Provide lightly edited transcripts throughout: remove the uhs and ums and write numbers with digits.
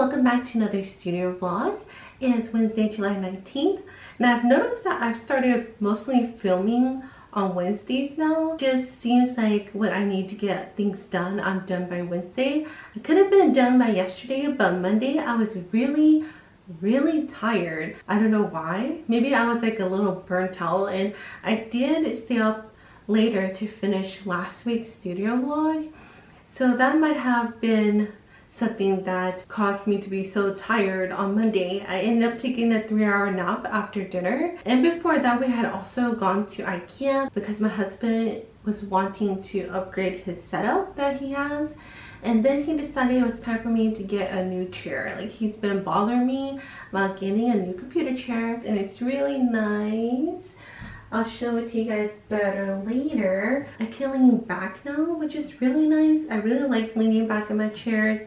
welcome back to another studio vlog. It is Wednesday, July 19th, and I've noticed that I've started mostly filming on Wednesdays now. Just seems like when I need to get things done, I'm done by Wednesday. I could have been done by yesterday, but Monday I was really tired. I don't know why. Maybe I was like a little burnt out, and I did stay up later to finish last week's studio vlog. So that might have been something that caused me to be so tired on Monday. I ended up taking a 3-hour nap after dinner. And before that, we had also gone to IKEA because my husband was wanting to upgrade his setup that he has. And then he decided it was time for me to get a new chair. Like, he's been bothering me about getting a new computer chair, and it's really nice. I'll show it to you guys better later. I can lean back now, which is really nice. I really like leaning back in my chairs.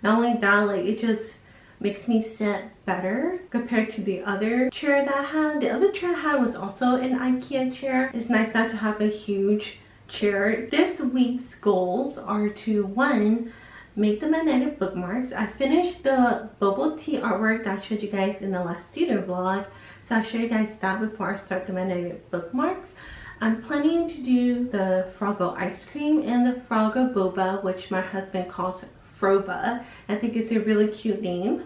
Not only that, like, it just makes me sit better compared to the other chair that I had. The other chair I had was also an IKEA chair. It's nice not to have a huge chair. This week's goals are to, 1, make the magnetic bookmarks. I finished the bubble tea artwork that I showed you guys in the last studio vlog. So I'll show you guys that before I start the magnetic bookmarks. I'm planning to do the Froggle ice cream and the Froggle boba, which my husband calls Froba. I think it's a really cute name.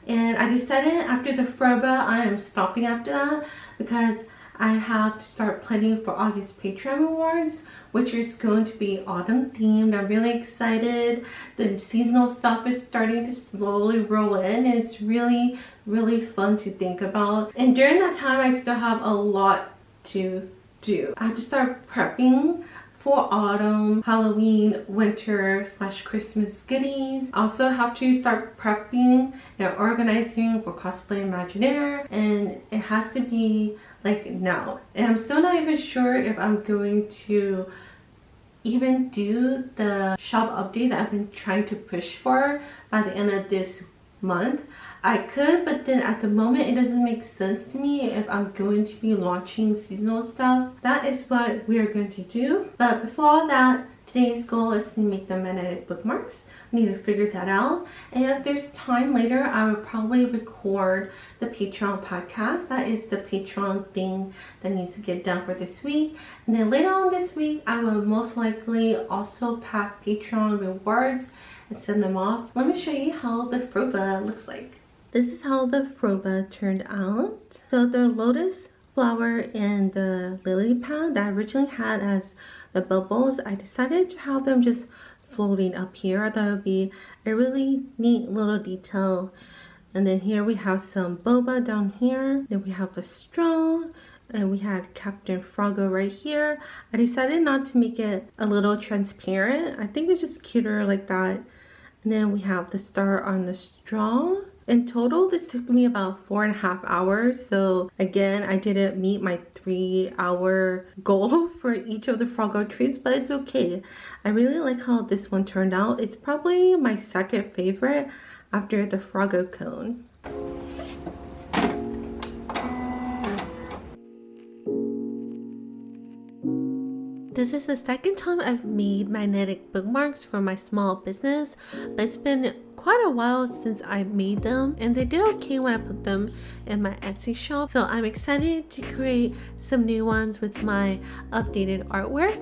And I decided after the Froba, I am stopping after that because I have to start planning for August Patreon rewards, which is going to be autumn themed. I'm really excited. The seasonal stuff is starting to slowly roll in, and it's really fun to think about. And during that time, I still have a lot to do. I have to start prepping for autumn, Halloween, winter / Christmas goodies. I also have to start prepping and organizing for Cosplay Imaginaire, and it has to be like now. And I'm still not even sure if I'm going to even do the shop update that I've been trying to push for by the end of this month. I could, but then at the moment it doesn't make sense to me if I'm going to be launching seasonal stuff. That is what we are going to do. But before all that, today's goal is to make the magnetic bookmarks. I need to figure that out. And if there's time later, I will probably record the Patreon podcast. That is the Patreon thing that needs to get done for this week. And then later on this week, I will most likely also pack Patreon rewards and send them off. Let me show you how the Froba looks like. This is how the Froba turned out. So the lotus flower and the lily pad that I originally had as the bubbles, I decided to have them just floating up here. I thought it would be a really neat little detail. And then here we have some boba down here. Then we have the straw. And we had Captain Froggo right here. I decided not to make it a little transparent. I think it's just cuter like that. And then we have the star on the straw. In total, this took me about 4.5 hours. So again, I didn't meet my 3-hour goal for each of the Froggo trees, but it's okay. I really like how this one turned out. It's probably my second favorite after the Froggo cone. This is the second time I've made magnetic bookmarks for my small business, but it's been quite a while since I made them, and they did okay when I put them in my Etsy shop. So I'm excited to create some new ones with my updated artwork.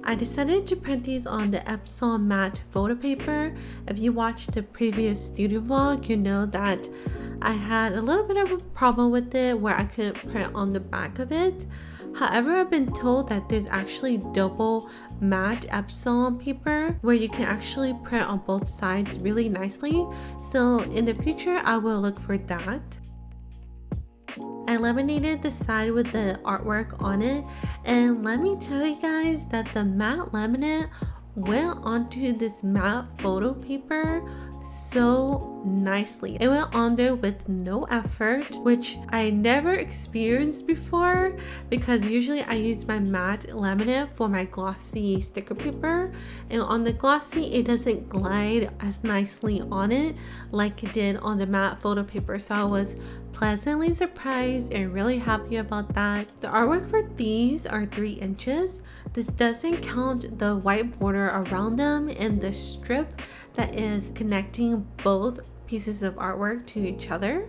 I decided to print these on the Epsom matte photo paper. If you watched the previous studio vlog, you know that I had a little bit of a problem with it where I couldn't print on the back of it. However, I've been told that there's actually double matte Epsom paper where you can actually print on both sides really nicely. So in the future, I will look for that. I laminated the side with the artwork on it, and let me tell you guys that the matte laminate went onto this matte photo paper so nicely. It went on there with no effort, which I never experienced before because usually I use my matte laminate for my glossy sticker paper, and on the glossy it doesn't glide as nicely on it like it did on the matte photo paper. So I was pleasantly surprised and really happy about that. The artwork for these are 3 inches. This doesn't count the white border around them and the strip that is connecting both pieces of artwork to each other.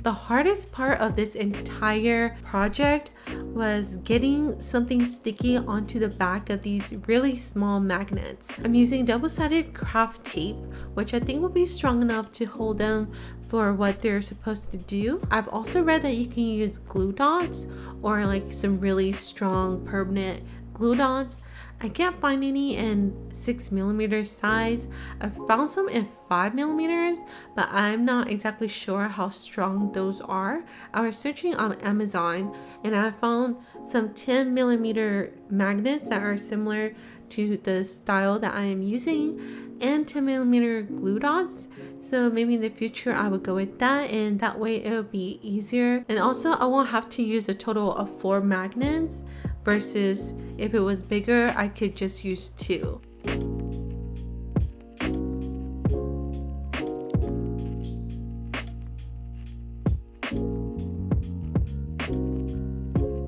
The hardest part of this entire project was getting something sticky onto the back of these really small magnets. I'm using double-sided craft tape, which I think will be strong enough to hold them for what they're supposed to do. I've also read that you can use glue dots or like some really strong permanent glue dots. I can't find any in 6mm size. I've found some in 5mm, but I'm not exactly sure how strong those are. I was searching on Amazon and I found some 10mm magnets that are similar to the style that I am using, and 10mm glue dots. So maybe in the future I would go with that, and that way it'll be easier. And also I won't have to use a total of 4 magnets versus if it was bigger I could just use 2.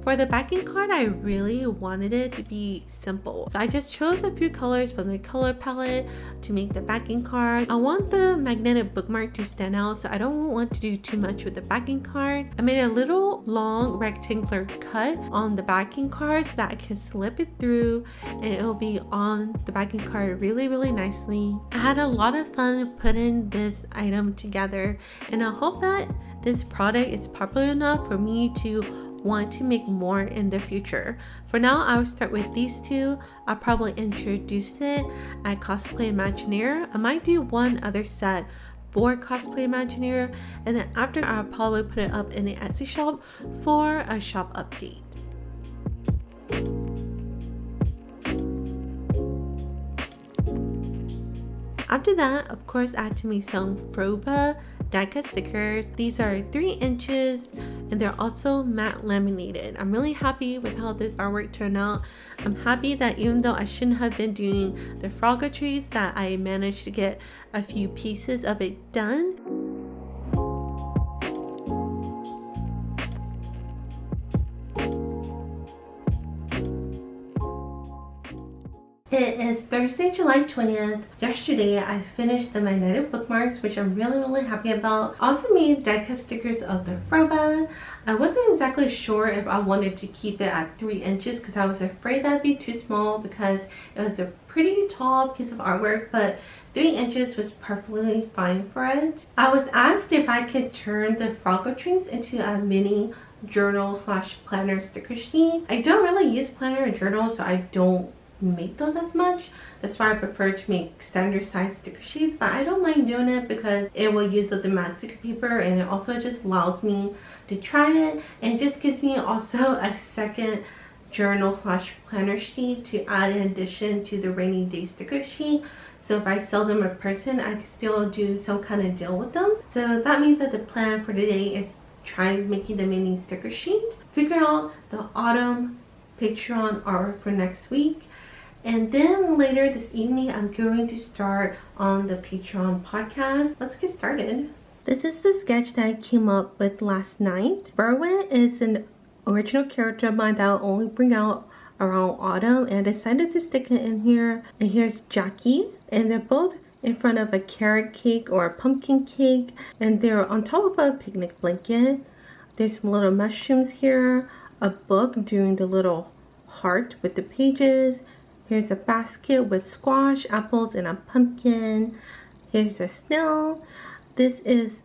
For the backing card, I really wanted it to be simple. So I just chose a few colors from the color palette to make the backing card. I want the magnetic bookmark to stand out, so I don't want to do too much with the backing card. I made a little long rectangular cut on the backing card so that I can slip it through and it'll be on the backing card really nicely. I had a lot of fun putting this item together, and I hope that this product is popular enough for me to want to make more in the future. For now, I will start with these 2. I'll probably introduce it at Cosplay Imagineer. I might do one other set for Cosplay Imagineer, and then after I'll probably put it up in the Etsy shop for a shop update. After that, of course, I had to make some Froba die-cut stickers. These are 3 inches and they're also matte laminated. I'm really happy with how this artwork turned out. I'm happy that even though I shouldn't have been doing the frogger trees, that I managed to get a few pieces of it done. It is Thursday, July 20th. Yesterday, I finished the magnetic bookmarks, which I'm really happy about. I also made die-cut stickers of the Froba. I wasn't exactly sure if I wanted to keep it at 3 inches because I was afraid that'd be too small because it was a pretty tall piece of artwork, but 3 inches was perfectly fine for it. I was asked if I could turn the frogger trees into a mini journal / planner sticker sheet. I don't really use planner or journal, so I don't make those as much. That's why I prefer to make standard size sticker sheets, but I don't mind doing it because it will use up the matte sticker paper, and it also just allows me to try it, and it just gives me also a second journal / planner sheet to add in addition to the rainy day sticker sheet. So if I sell them in person, I can still do some kind of deal with them. So that means that the plan for today is try making the mini sticker sheet, figure out the autumn Patreon art for next week, and then later this evening I'm going to start on the Patreon podcast. Let's get started. This is the sketch that I came up with last night. Berwin is an original character of mine that I'll only bring out around autumn, and I decided to stick it in here. And here's Jackie, and they're both in front of a carrot cake or a pumpkin cake, and they're on top of a picnic blanket. There's some little mushrooms here, a book doing the little heart with the pages. Here's a basket with squash, apples, and a pumpkin. Here's a snail. This is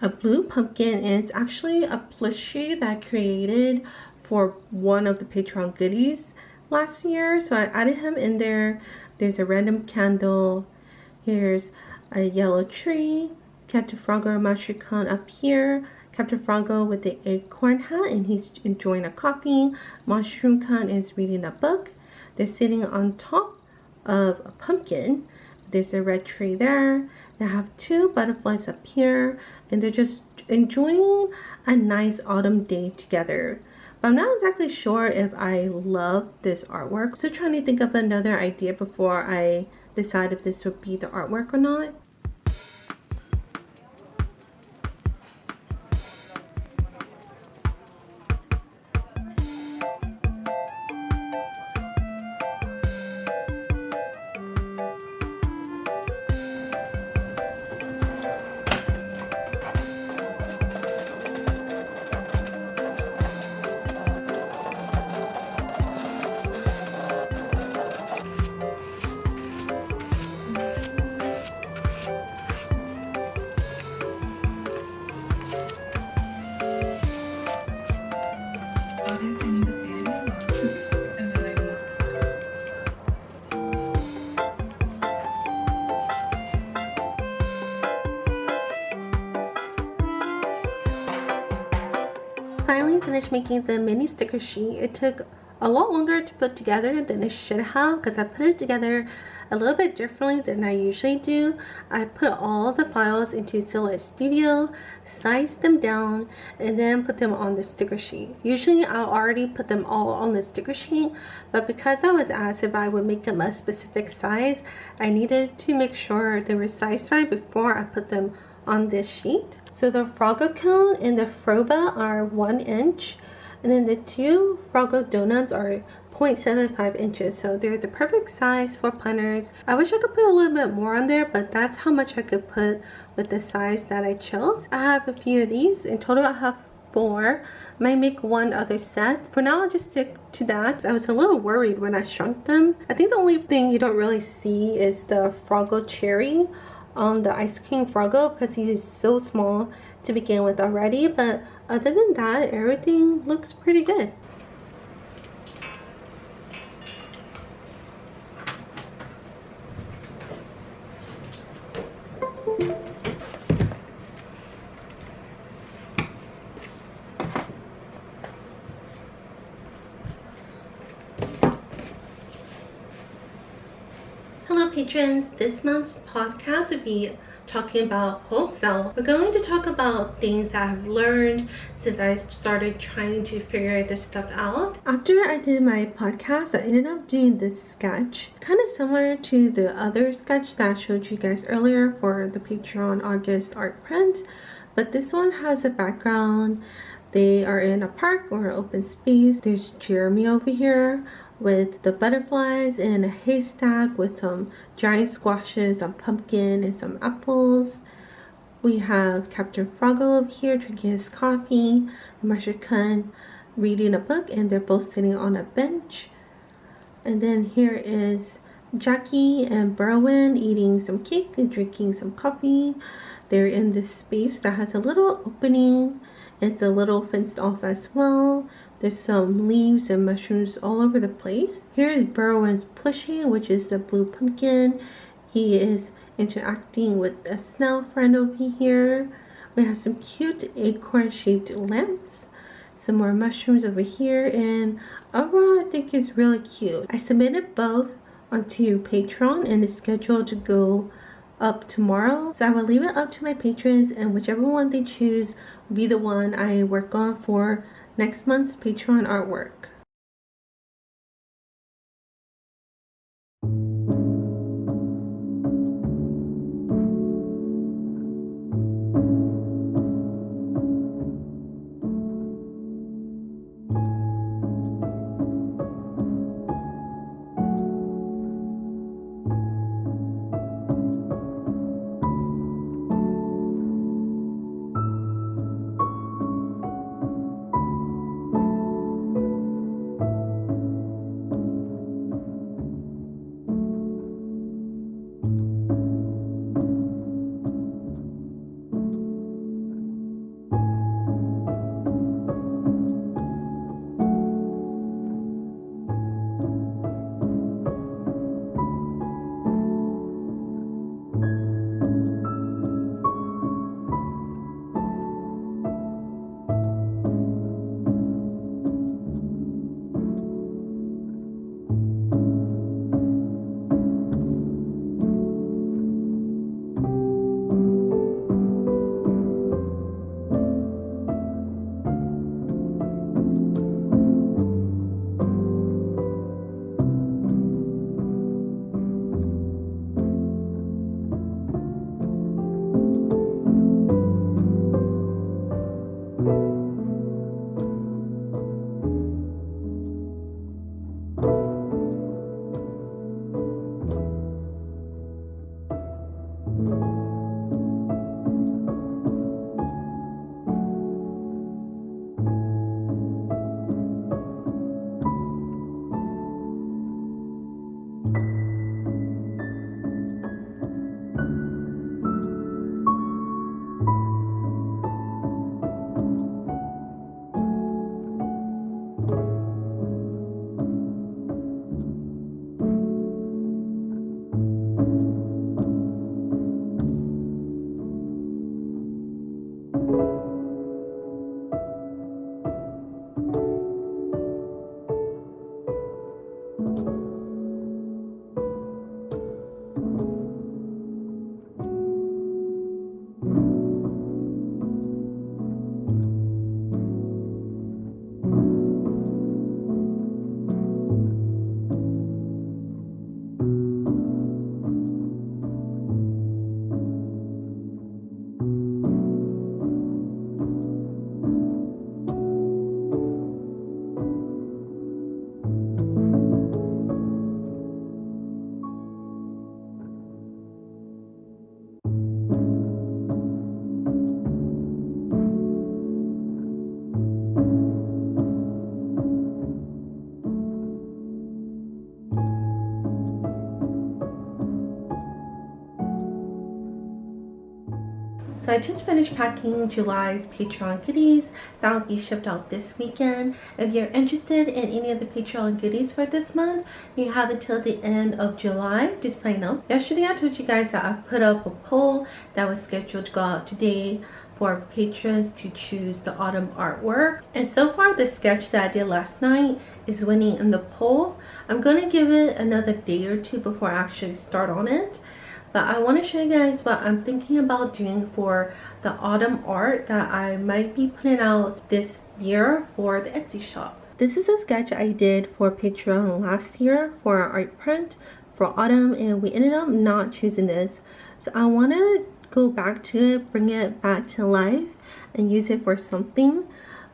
a blue pumpkin, and it's actually a plushie that I created for one of the Patreon goodies last year. So I added him in there. There's a random candle. Here's a yellow tree. Captain Froggo Master Khan up here. Captain Froggo with the acorn hat, and he's enjoying a coffee. Mushroom Khan is reading a book. They're sitting on top of a pumpkin. There's a red tree there. They have two butterflies up here, and they're just enjoying a nice autumn day together. But I'm not exactly sure if I love this artwork. So trying to think of another idea before I decide if this would be the artwork or not. Finally finished making the mini sticker sheet. It took a lot longer to put together than it should have because I put it together a little bit differently than I usually do. I put all the files into Silhouette Studio, sized them down, and then put them on the sticker sheet. Usually I'll already put them all on the sticker sheet, but because I was asked if I would make them a specific size, I needed to make sure they were sized right before I put them on this sheet. So the Froggo cone and the Froba are 1 inch, and then the two Froggo donuts are 0.75 inches. So they're the perfect size for punters. I wish I could put a little bit more on there, but that's how much I could put with the size that I chose. I have a few of these. In total I have 4. I might make one other set. For now I'll just stick to that. I was a little worried when I shrunk them. I think the only thing you don't really see is the Froggo cherry on the ice cream Froggo because he's so small to begin with already, but other than that everything looks pretty good. Hello patrons, this month's podcast will be talking about wholesale. We're going to talk about things that I've learned since I started trying to figure this stuff out. After I did my podcast, I ended up doing this sketch, kind of similar to the other sketch that I showed you guys earlier for the Patreon August art print, but this one has a background. They are in a park or open space. There's Jeremy over here with the butterflies and a haystack with some giant squashes, some pumpkin, and some apples. We have Captain Froggo over here drinking his coffee, and Master Khan reading a book, and they're both sitting on a bench. And then here is Jackie and Berwin eating some cake and drinking some coffee. They're in this space that has a little opening. It's a little fenced off as well. There's some leaves and mushrooms all over the place. Here's Berwin's plushie, which is the blue pumpkin. He is interacting with a snail friend over here. We have some cute acorn-shaped lamps. Some more mushrooms over here, and overall I think it's really cute. I submitted both onto Patreon and it's scheduled to go up tomorrow, so I will leave it up to my patrons, and whichever one they choose will be the one I work on for next month's Patreon artwork. So I just finished packing July's Patreon goodies that will be shipped out this weekend. If you're interested in any of the Patreon goodies for this month, you have until the end of July to sign up. Yesterday I told you guys that I put up a poll that was scheduled to go out today for patrons to choose the autumn artwork, and so far the sketch that I did last night is winning in the poll. I'm going to give it another day or two before I actually start on it, but I want to show you guys what I'm thinking about doing for the autumn art that I might be putting out this year for the Etsy shop. This is a sketch I did for Patreon last year for our art print for autumn, and we ended up not choosing this, so I want to go back to it, bring it back to life and use it for something.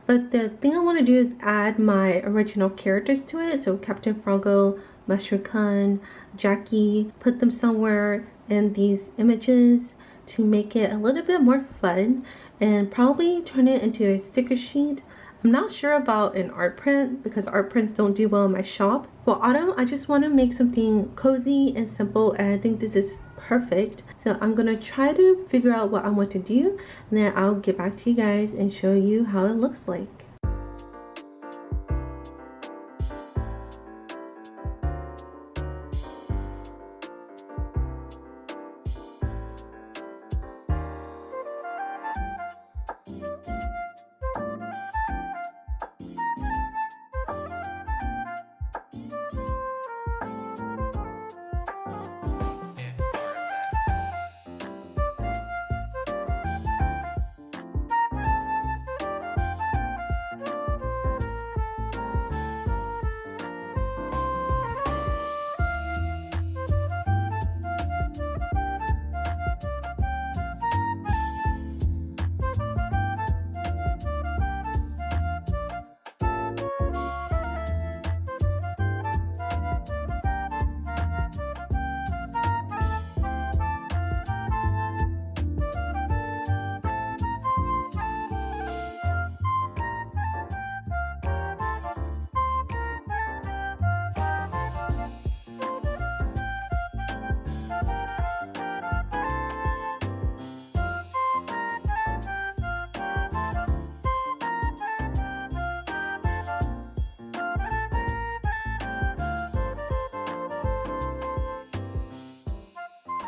But the thing I want to do is add my original characters to it, so Captain Froggo, Mushroom Kun, Jackie, put them somewhere in these images to make it a little bit more fun, and probably turn it into a sticker sheet. I'm not sure about an art print because art prints don't do well in my shop. For autumn, I just want to make something cozy and simple, and I think this is perfect. So I'm gonna try to figure out what I want to do, and then I'll get back to you guys and show you how it looks like.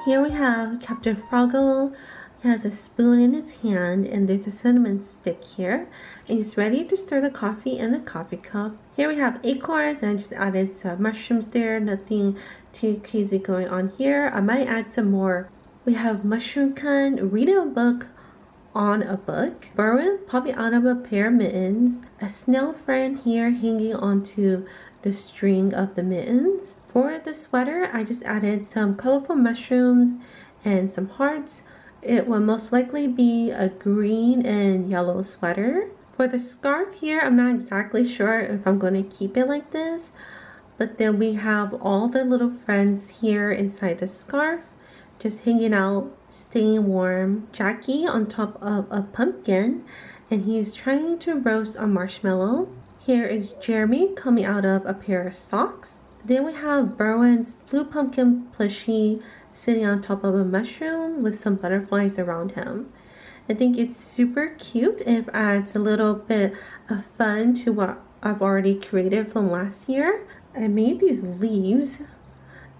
Here we have Captain Froggo. He has a spoon in his hand and there's a cinnamon stick here. And he's ready to stir the coffee in the coffee cup. Here we have acorns, and I just added some mushrooms there. Nothing too crazy going on here. I might add some more. We have Mushroom Kun reading a book on a book. Berwin popping out of a pair of mittens. A snail friend here hanging onto the string of the mittens. For the sweater, I just added some colorful mushrooms and some hearts. It will most likely be a green and yellow sweater. For the scarf here, I'm not exactly sure if I'm going to keep it like this. But then we have all the little friends here inside the scarf, just hanging out, staying warm. Jackie on top of a pumpkin, and he's trying to roast a marshmallow. Here is Jeremy coming out of a pair of socks. Then we have Berwin's blue pumpkin plushie sitting on top of a mushroom with some butterflies around him. I think it's super cute. It adds a little bit of fun to what I've already created from last year. I made these leaves.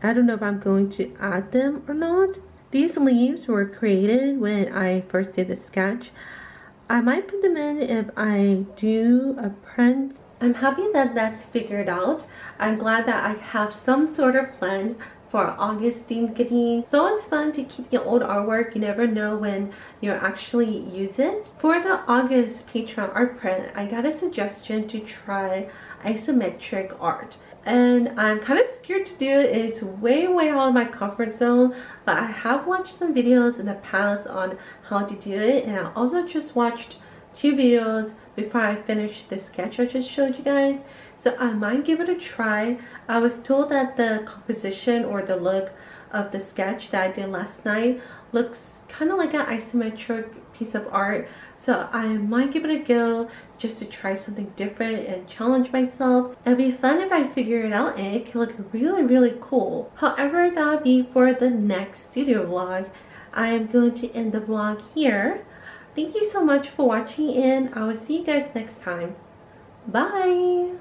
I don't know if I'm going to add them or not. These leaves were created when I first did the sketch. I might put them in if I do a print. I'm happy that that's figured out. I'm glad that I have some sort of plan for August themed goodies. So it's fun to keep the old artwork. You never know when you'll actually use it. For the August Patreon art print, I got a suggestion to try isometric art. And I'm kind of scared to do it. It's way out of my comfort zone, but I have watched some videos in the past on how to do it, and I also just watched 2 videos before I finished the sketch I just showed you guys, so I might give it a try. I was told that the composition or the look of the sketch that I did last night looks kind of like an isometric piece of art, so I might give it a go just to try something different and challenge myself. It'd be fun if I figure it out, and it can look really cool. However, that'll be for the next studio vlog. I am going to end the vlog here. Thank you so much for watching, and I will see you guys next time. Bye!